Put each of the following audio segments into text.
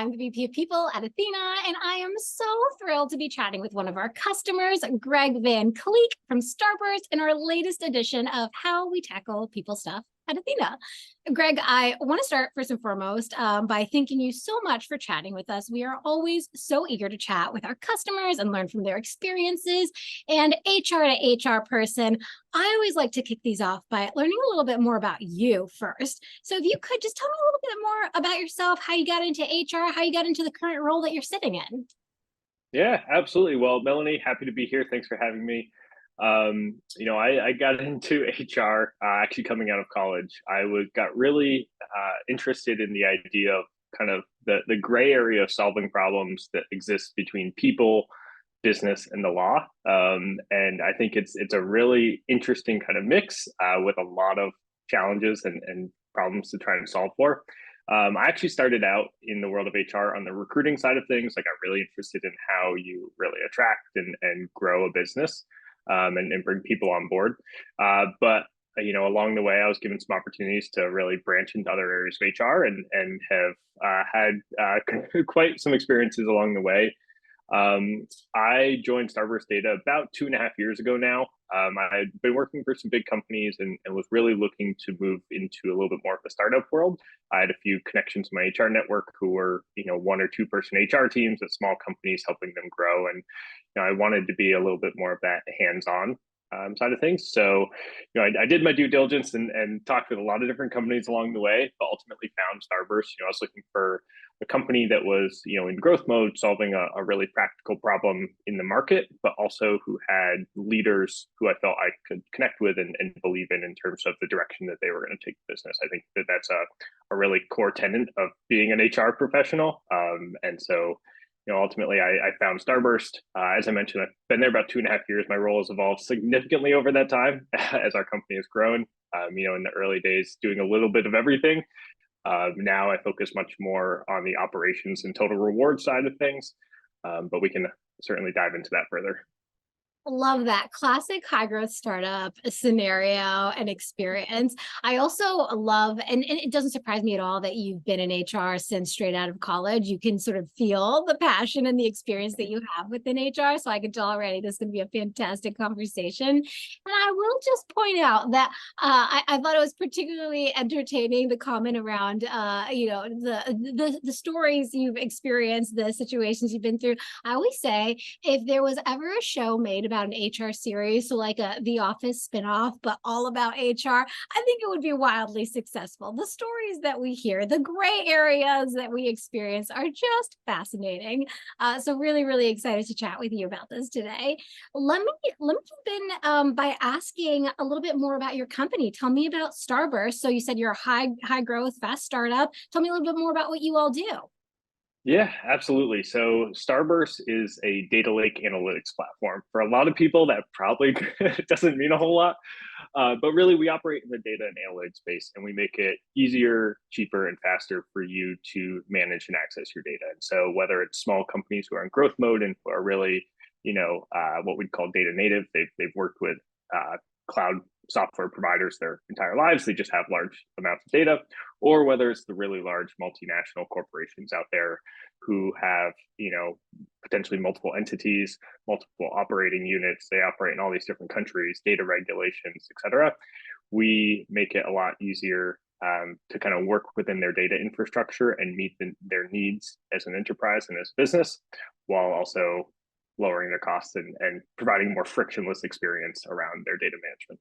I'm the VP of People at Ethena, and I am so thrilled to be chatting with one of our customers, Greg Van Kleeck from Starburst, in our latest edition of How We Tackle People Stuff at Ethena. Greg, I want to start first and foremost by thanking you so much for chatting with us. We are always so eager to chat with our customers and learn from their experiences. And HR to HR person, I always like to kick these off by learning a little bit more about you first. So if you could just tell me a little bit more about yourself, how you got into HR, how you got into the current role that you're sitting in. Yeah, absolutely. Well, Melanie, happy to be here. Thanks for having me. I got into HR actually coming out of college. Got really interested in the idea of kind of the gray area of solving problems that exists between people, business, and the law. And I think it's a really interesting kind of mix with a lot of challenges and problems to try and solve for. I actually started out in the world of HR on the recruiting side of things. I got really interested in how you really attract and grow a business and bring people on board. But along the way, I was given some opportunities to really branch into other areas of HR and have had quite some experiences along the way. I joined Starburst Data about 2.5 years ago now. I had been working for some big companies and was really looking to move into a little bit more of the startup world. I had a few connections in my HR network who were, 1 or 2 person HR teams at small companies, helping them grow. And, I wanted to be a little bit more of that hands-on side of things. So, I did my due diligence and talked with a lot of different companies along the way, but ultimately found Starburst. I was looking for a company that was, in growth mode, solving a really practical problem in the market, but also who had leaders who I felt I could connect with and believe in terms of the direction that they were going to take the business. I think that that's a really core tenet of being an HR professional. And so, ultimately I found Starburst. As I mentioned, I've been there about 2.5 years. My role has evolved significantly over that time as our company has grown. In the early days, doing a little bit of everything. Now I focus much more on the operations and total reward side of things, but we can certainly dive into that further. Love that classic high growth startup scenario and experience. I also love, and it doesn't surprise me at all that you've been in HR since straight out of college. You can sort of feel the passion and the experience that you have within HR. So I can tell already this is going to be a fantastic conversation. And I will just point out that I thought it was particularly entertaining, the comment around, the stories you've experienced, the situations you've been through. I always say, if there was ever a show made about an HR series, so like a The Office spinoff, but all about HR, I think it would be wildly successful. The stories that we hear, the gray areas that we experience are just fascinating. So really, really excited to chat with you about this today. Let me jump in by asking a little bit more about your company. Tell me about Starburst. So you said you're a high growth, fast startup. Tell me a little bit more about what you all do. Yeah, absolutely. So Starburst is a data lake analytics platform. For a lot of people, that probably doesn't mean a whole lot, but really we operate in the data and analytics space, and we make it easier, cheaper, and faster for you to manage and access your data. And so whether it's small companies who are in growth mode and who are really, what we'd call data native, they've worked with cloud software providers their entire lives, they just have large amounts of data, or whether it's the really large multinational corporations out there who have, potentially multiple entities, multiple operating units, they operate in all these different countries, data regulations, et cetera. We make it a lot easier to kind of work within their data infrastructure and meet their needs as an enterprise and as a business, while also lowering their costs and providing more frictionless experience around their data management.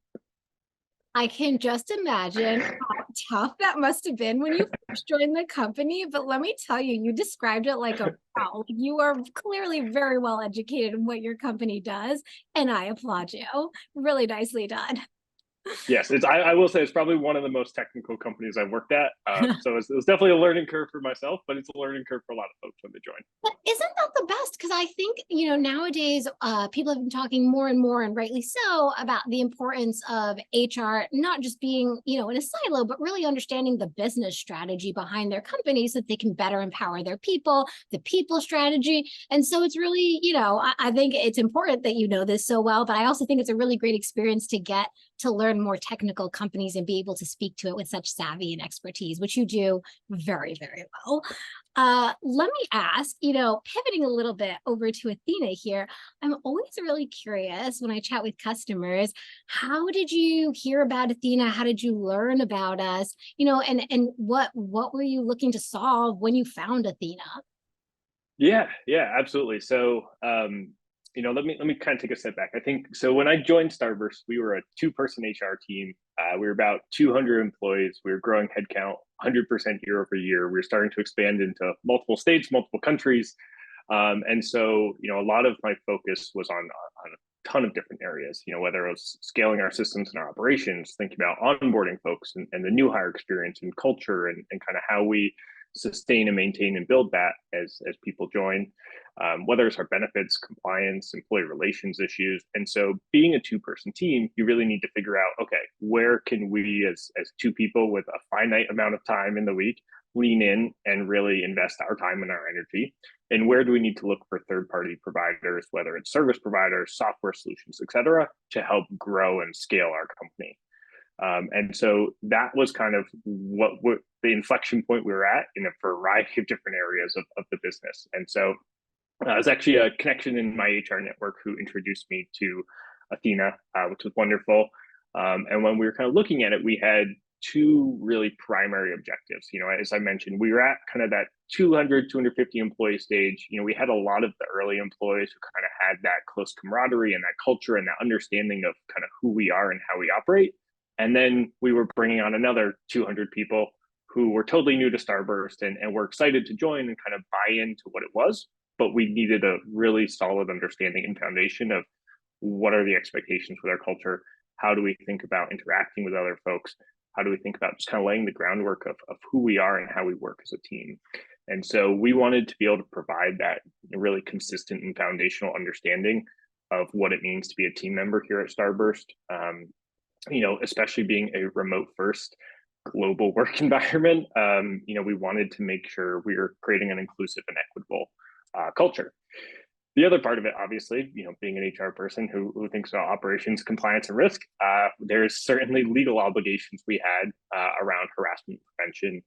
I can just imagine how tough that must have been when you first joined the company. But let me tell you, you described it like a pro. You are clearly very well educated in what your company does, and I applaud you. Really nicely done. Yes, I will say it's probably one of the most technical companies I've worked at. So it was definitely a learning curve for myself, but it's a learning curve for a lot of folks when they join. But isn't that the best? Because I think, nowadays people have been talking more and more, and rightly so, about the importance of HR, not just being, in a silo, but really understanding the business strategy behind their company so that they can better empower their people, the people strategy. And so it's really, I think it's important that you know this so well, but I also think it's a really great experience to get to learn more technical companies and be able to speak to it with such savvy and expertise, which you do very, very well. Let me ask, pivoting a little bit over to Ethena here, I'm always really curious when I chat with customers, how did you hear about Ethena? How did you learn about us? And what were you looking to solve when you found Ethena? Yeah, yeah, absolutely. So, let me kind of take a step back. I think so. When I joined Starburst, we were a two-person HR team. We were about 200 employees. We were growing headcount 100% year over year. We were starting to expand into multiple states, multiple countries, and so a lot of my focus was on a ton of different areas. Whether it was scaling our systems and our operations, thinking about onboarding folks and the new hire experience and culture, and kind of how we sustain and maintain and build that as people join, whether it's our benefits, compliance, employee relations issues. And so being a two-person team, you really need to figure out, okay, where can we as two people with a finite amount of time in the week lean in and really invest our time and our energy? And where do we need to look for third-party providers, whether it's service providers, software solutions, et cetera, to help grow and scale our company? And so that was kind of what the inflection point we were at in a variety of different areas of the business. And so it was actually a connection in my HR network who introduced me to Ethena, which was wonderful. And when we were kind of looking at it, we had two really primary objectives. As I mentioned, we were at kind of that 200, 250 employee stage. We had a lot of the early employees who kind of had that close camaraderie and that culture and that understanding of kind of who we are and how we operate. And then we were bringing on another 200 people who were totally new to Starburst and were excited to join and kind of buy into what it was. But we needed a really solid understanding and foundation of what are the expectations with our culture? How do we think about interacting with other folks? How do we think about just kind of laying the groundwork of who we are and how we work as a team? And so we wanted to be able to provide that really consistent and foundational understanding of what it means to be a team member here at Starburst. Especially being a remote first global work environment, we wanted to make sure we were creating an inclusive and equitable culture. The other part of it, obviously, being an HR person who thinks about operations, compliance, and risk, there's certainly legal obligations we had around harassment prevention,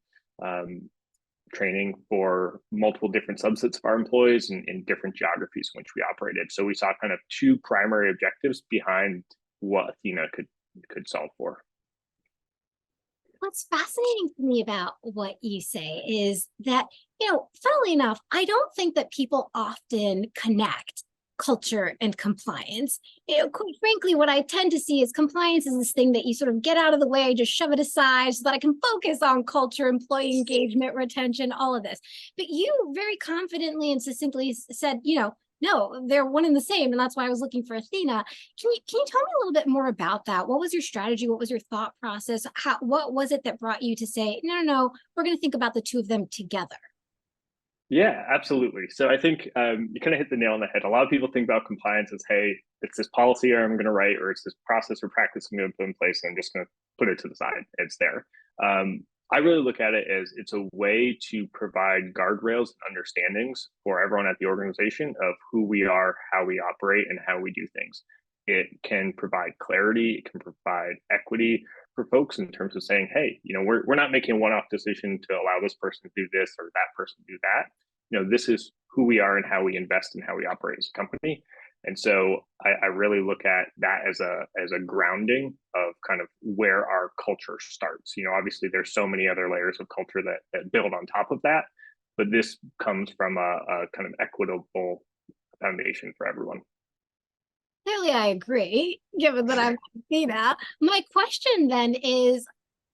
training for multiple different subsets of our employees in different geographies in which we operated. So we saw kind of two primary objectives behind what Ethena could solve for. What's fascinating to me about what you say is that, funnily enough, I don't think that people often connect culture and compliance. Quite frankly, what I tend to see is compliance is this thing that you sort of get out of the way, just shove it aside so that I can focus on culture, employee engagement, retention, all of this. But you very confidently and succinctly said, no, they're one and the same. And that's why I was looking for Ethena. Can you tell me a little bit more about that? What was your strategy? What was your thought process? What was it that brought you to say, no, we're going to think about the two of them together? Yeah, absolutely. So I think you kind of hit the nail on the head. A lot of people think about compliance as, hey, it's this policy I'm going to write, or it's this process or practice I'm going to put in place, and I'm just going to put it to the side. It's there. I really look at it as it's a way to provide guardrails and understandings for everyone at the organization of who we are, how we operate, and how we do things. It can provide clarity. It can provide equity for folks in terms of saying, hey, we're not making a one-off decision to allow this person to do this or that person to do that. This is who we are and how we invest and how we operate as a company. And so I really look at that as a grounding of kind of where our culture starts. Obviously there's so many other layers of culture that build on top of that, but this comes from a kind of equitable foundation for everyone. Clearly, I agree, given that I'm Ethena. My question then is,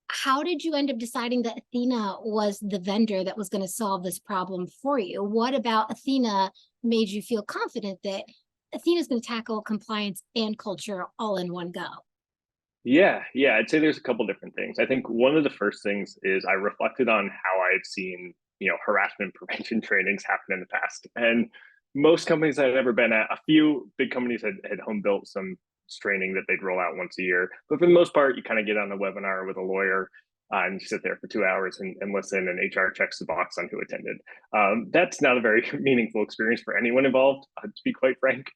how did you end up deciding that Ethena was the vendor that was going to solve this problem for you? What about Ethena made you feel confident that Ethena is going to tackle compliance and culture all in one go? Yeah, I'd say there's a couple different things. I think one of the first things is I reflected on how I had seen, harassment prevention trainings happen in the past. And most companies I'd ever been at, a few big companies had home built some training that they'd roll out once a year. But for the most part, you kind of get on a webinar with a lawyer and you sit there for 2 hours and listen, and HR checks the box on who attended. That's not a very meaningful experience for anyone involved, to be quite frank.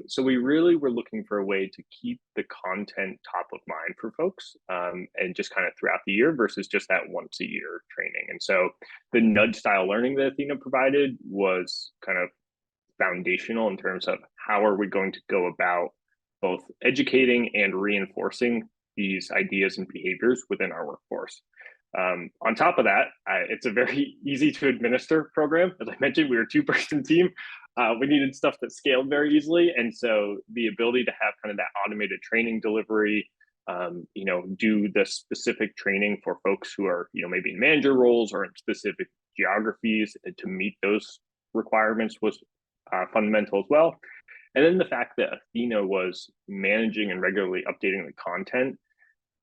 So we really were looking for a way to keep the content top of mind for folks, and just kind of throughout the year versus just that once a year training. And so the nudge style learning that Athena provided was kind of foundational in terms of how are we going to go about both educating and reinforcing these ideas and behaviors within our workforce. On top of that, it's a very easy to administer program. As I mentioned, we were a two-person team. We needed stuff that scaled very easily. And so the ability to have kind of that automated training delivery, do the specific training for folks who are, maybe in manager roles or in specific geographies to meet those requirements was fundamental as well. And then the fact that Athena was managing and regularly updating the content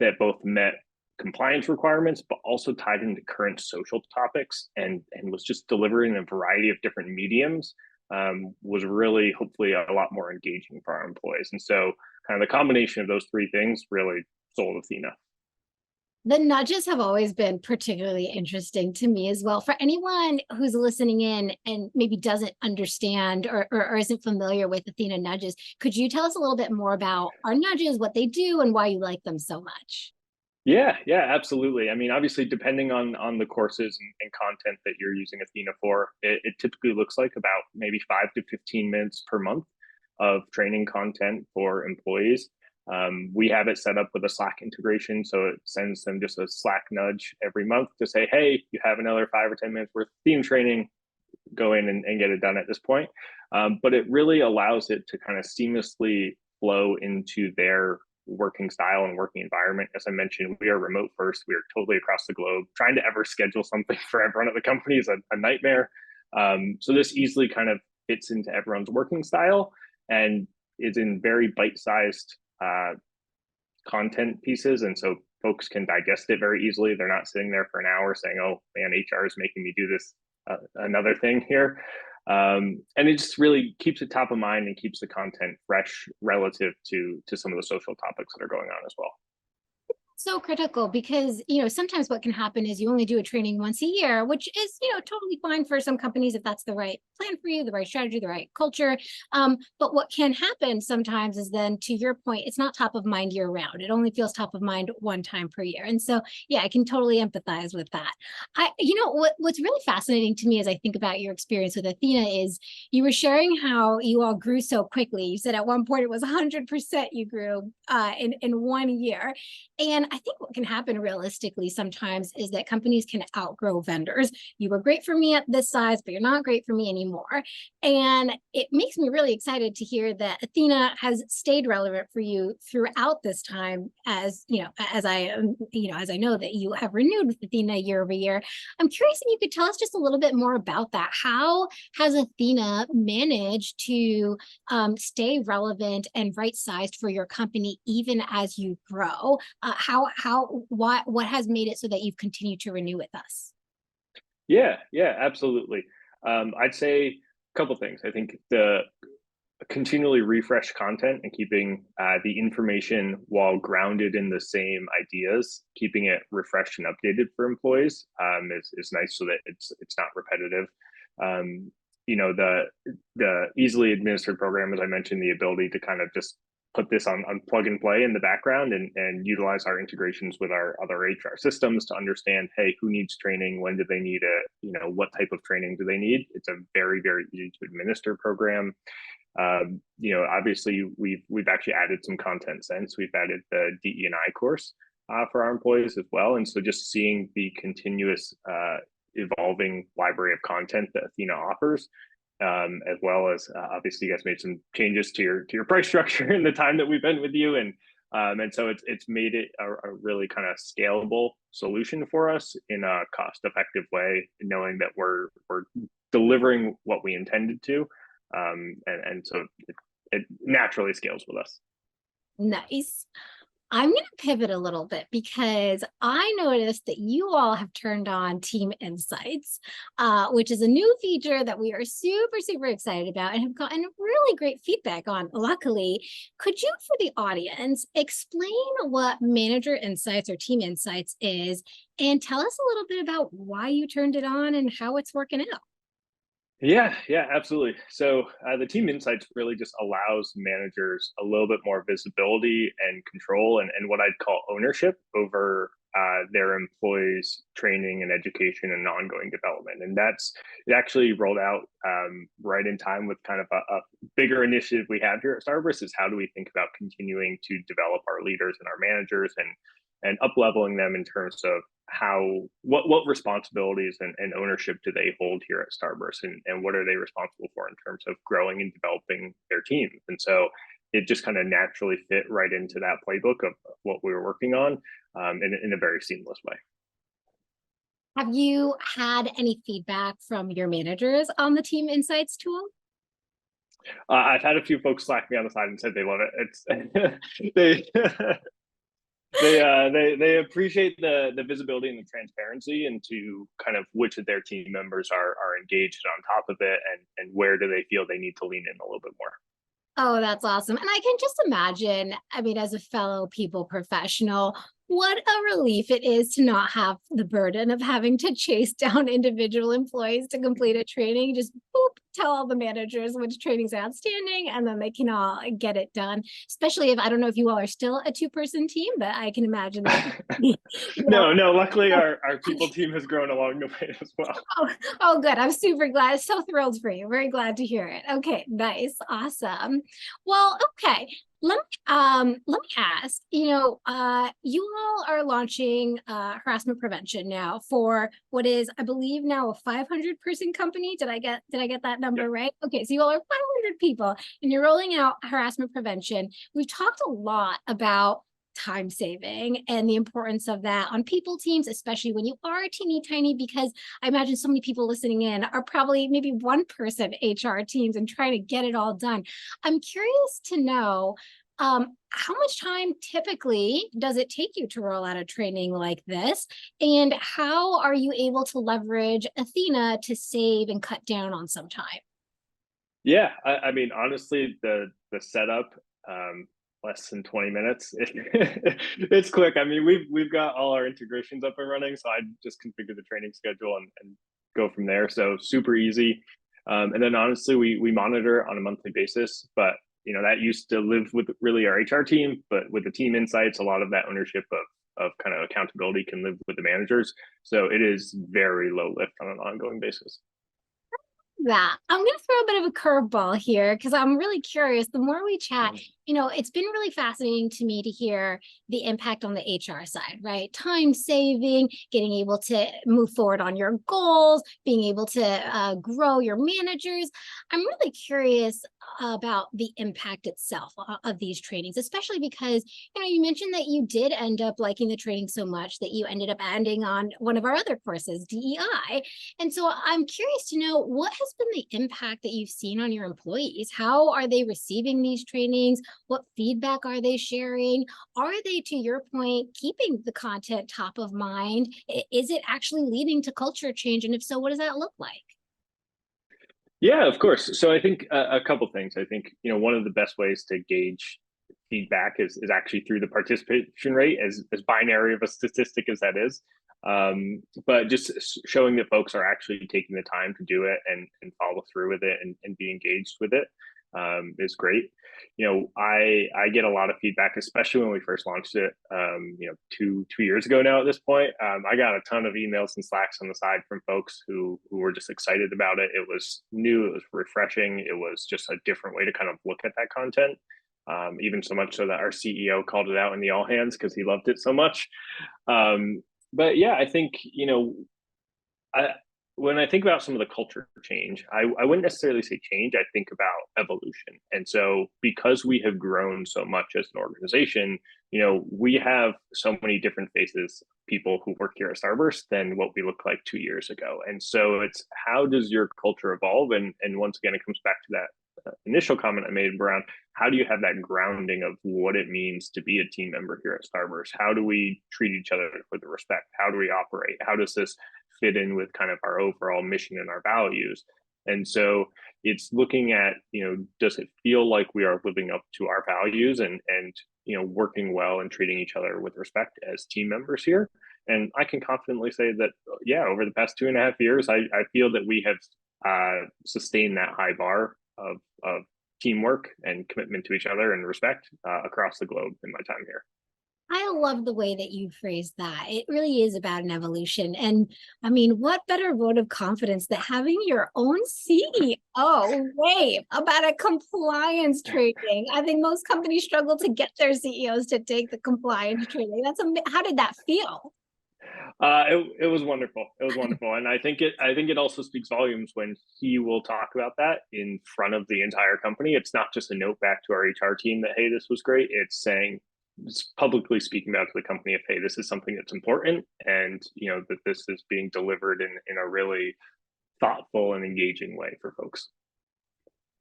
that both met compliance requirements, but also tied into current social topics and was just delivering a variety of different mediums, was really hopefully a lot more engaging for our employees. And so kind of the combination of those three things really sold Athena. The nudges have always been particularly interesting to me as well. For anyone who's listening in and maybe doesn't understand or isn't familiar with Athena nudges, could you tell us a little bit more about our nudges, what they do, and why you like them so much? Yeah, absolutely. I mean, obviously, depending on the courses and content that you're using Athena for, it typically looks like about maybe 5 to 15 minutes per month of training content for employees. We have it set up with a Slack integration, so it sends them just a Slack nudge every month to say, "Hey, you have another 5 or 10 minutes worth of theme training. Go in and get it done at this point." But it really allows it to kind of seamlessly flow into their working style and working environment. As I mentioned, we are remote first. We are totally across the globe. Trying to ever schedule something for everyone at the company is a nightmare. So this easily kind of fits into everyone's working style and is in very bite-sized content pieces. And so folks can digest it very easily. They're not sitting there for an hour saying, "Oh man, HR is making me do this another thing here." And it just really keeps it top of mind and keeps the content fresh relative to some of the social topics that are going on as well. So critical because, sometimes what can happen is you only do a training once a year, which is, totally fine for some companies if that's the right plan for you, the right strategy, the right culture. But what can happen sometimes is then, to your point, it's not top of mind year round. It only feels top of mind one time per year. And so, yeah, I can totally empathize with that. What's really fascinating to me as I think about your experience with Athena is you were sharing how you all grew so quickly. You said at one point it was 100% you grew in 1 year. And I think what can happen realistically sometimes is that companies can outgrow vendors. You were great for me at this size, but you're not great for me anymore. And it makes me really excited to hear that Athena has stayed relevant for you throughout this time, as I know that you have renewed with Athena year over year. I'm curious if you could tell us just a little bit more about that. How has Athena managed to stay relevant and right-sized for your company even as you grow? What has made it so that you've continued to renew with us? Yeah, absolutely. I'd say a couple things. I think the continually refresh content and keeping the information while grounded in the same ideas, keeping it refreshed and updated for employees is nice so that it's not repetitive. The easily administered program, as I mentioned, the ability to kind of just put this on plug and play in the background and utilize our integrations with our other HR systems to understand, hey, who needs training? When do they need it? What type of training do they need? It's a very, very easy to administer program. Obviously we've actually added some content since. We've added the DE&I course for our employees as well. And so just seeing the continuous evolving library of content that Athena offers, as well as obviously you guys made some changes to your price structure in the time that we've been with you, and so it's made it a really kind of scalable solution for us in a cost-effective way, knowing that we're delivering what we intended to, and so it naturally scales with us. Nice. I'm going to pivot a little bit because I noticed that you all have turned on Team Insights, which is a new feature that we are super, super excited about and have gotten really great feedback on. Luckily, could you, for the audience, explain what Manager Insights or Team Insights is and tell us a little bit about why you turned it on and how it's working out? Yeah, absolutely. So the team insights really just allows managers a little bit more visibility and control and what I'd call ownership over their employees' training and education and ongoing development. And that's it actually rolled out right in time with kind of a bigger initiative we have here at Starburst is how do we think about continuing to develop our leaders and our managers and up leveling them in terms of how what responsibilities and ownership do they hold here at Starburst and what are they responsible for in terms of growing and developing their team. And so it just kind of naturally fit right into that playbook of what we were working on in a very seamless way. Have you had any feedback from your managers on the Team Insights tool? I've had a few folks slack me on the side and said they love it. It's they they appreciate the visibility and the transparency into kind of which of their team members are engaged on top of it and where do they feel they need to lean in a little bit more. Oh, that's awesome. And I can just imagine, I mean, as a fellow people professional, what a relief it is to not have the burden of having to chase down individual employees to complete a training. Just boop, tell all the managers which training's outstanding, and then they can all get it done. Especially if I don't know if you all are still a two-person team, but I can imagine that, you know, No, luckily our people team has grown along the way as well. Oh, oh, good. I'm super glad. So thrilled for you. Very glad to hear it. Okay, nice. Awesome. Well, okay. Let me ask, you all are launching harassment prevention now for what is, I believe now a 500-person company. Did I get that Yep. number right? Okay, so you all are 500 people and you're rolling out harassment prevention. We've talked a lot about time saving and the importance of that on people teams, especially when you are teeny tiny, because I imagine so many people listening in are probably maybe one person HR teams and trying to get it all done. I'm curious to know how much time typically does it take you to roll out a training like this? And how are you able to leverage Ethena to save and cut down on some time? Yeah, I mean honestly the setup less than 20 minutes. It's quick. I mean, we've got all our integrations up and running, so I just configure the training schedule and go from there. So super easy. And then honestly, we monitor on a monthly basis, but that used to live with really our HR team, but with the team insights, a lot of that ownership of kind of accountability can live with the managers. So it is very low lift on an ongoing basis. That I'm going to throw a bit of a curveball here because I'm really curious. The more we chat, Mhm. it's been really fascinating to me to hear the impact on the HR side, right? Time saving, getting able to move forward on your goals, being able to grow your managers. I'm really curious about the impact itself of these trainings, especially because, you mentioned that you did end up liking the training so much that you ended up ending on one of our other courses, DEI. And so I'm curious to know what has been the impact that you've seen on your employees? How are they receiving these trainings? What feedback are they sharing? Are they, to your point, keeping the content top of mind? Is it actually leading to culture change? And if so, what does that look like? Yeah, of course. So I think a couple things. I think one of the best ways to gauge feedback is actually through the participation rate, as binary of a statistic as that is. But just showing that folks are actually taking the time to do it and follow through with it and be engaged with it is great. I get a lot of feedback, especially when we first launched it. Two years ago now at this point. I got a ton of emails and slacks on the side from folks who were just excited about it. It was new, it was refreshing, it was just a different way to kind of look at that content. Even so much so that our CEO called it out in the all hands because he loved it so much. But yeah, I think I when I think about some of the culture change, I wouldn't necessarily say change. I think about evolution. And so because we have grown so much as an organization, we have so many different faces, people who work here at Starburst than what we looked like 2 years ago. And so it's how does your culture evolve? And once again, it comes back to that initial comment I made around how do you have that grounding of what it means to be a team member here at Starburst? How do we treat each other with respect? How do we operate? How does this fit in with kind of our overall mission and our values? And so it's looking at, does it feel like we are living up to our values and working well and treating each other with respect as team members here? And I can confidently say that, yeah, over the past 2.5 years, I feel that we have sustain that high bar of teamwork and commitment to each other and respect across the globe in my time here. I love the way that you phrased that. It really is about an evolution. And I mean, what better vote of confidence than having your own CEO rave about a compliance training? I think most companies struggle to get their CEOs to take the compliance training. How did that feel? It was wonderful. It was wonderful, and I think it also speaks volumes when he will talk about that in front of the entire company. It's not just a note back to our HR team that, hey, this was great. It's publicly speaking about to the company of, hey, this is something that's important, and that this is being delivered in a really thoughtful and engaging way for folks.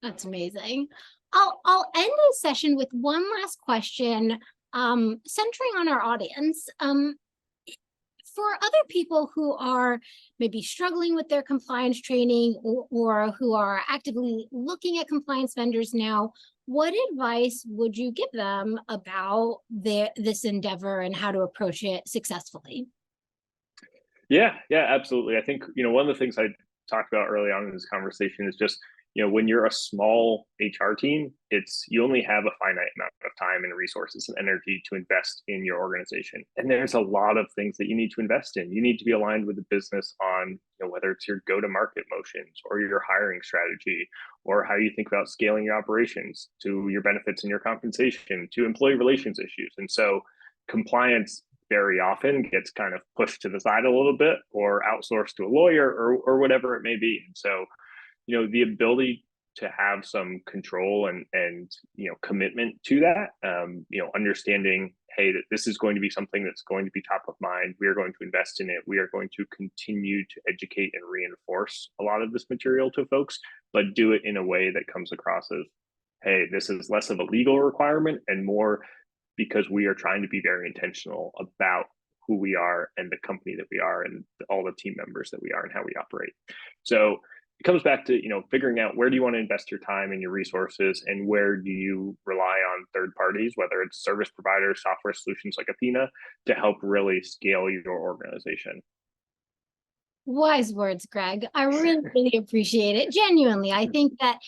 That's amazing. I'll end this session with one last question, centering on our audience. For other people who are maybe struggling with their compliance training or who are actively looking at compliance vendors now, what advice would you give them about this endeavor and how to approach it successfully? Yeah, absolutely. I think, one of the things I talked about early on in this conversation is just, when you're a small HR team, you only have a finite amount of time and resources and energy to invest in your organization. And there's a lot of things that you need to invest in. You need to be aligned with the business on, whether it's your go-to-market motions or your hiring strategy, or how you think about scaling your operations, to your benefits and your compensation, to employee relations issues. And so compliance very often gets kind of pushed to the side a little bit or outsourced to a lawyer or whatever it may be. And so, the ability to have some control and commitment to that, understanding, hey, that this is going to be something that's going to be top of mind. We are going to invest in it. We are going to continue to educate and reinforce a lot of this material to folks, but do it in a way that comes across as, hey, this is less of a legal requirement and more because we are trying to be very intentional about who we are and the company that we are and all the team members that we are and how we operate. So it comes back to, figuring out where do you want to invest your time and your resources, and where do you rely on third parties, whether it's service providers, software solutions like Ethena, to help really scale your organization. Wise words, Greg. I really, really appreciate it. Genuinely, I think that,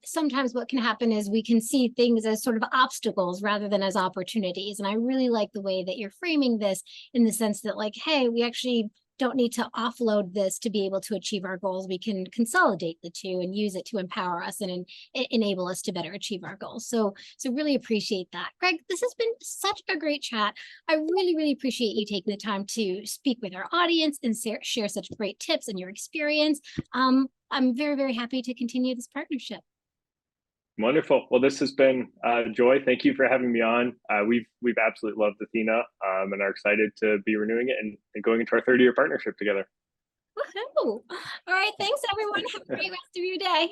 sometimes what can happen is we can see things as sort of obstacles rather than as opportunities. And I really like the way that you're framing this in the sense that, like, hey, we actually don't need to offload this to be able to achieve our goals. We can consolidate the two and use it to empower us and enable us to better achieve our goals. So really appreciate that. Greg, this has been such a great chat. I really, really appreciate you taking the time to speak with our audience and share such great tips and your experience. I'm very, very happy to continue this partnership. Wonderful. Well, this has been Joy. Thank you for having me on. We've absolutely loved Ethena and are excited to be renewing it and going into our 30-year partnership together. Woohoo! All right. Thanks, everyone. Have a great rest of your day.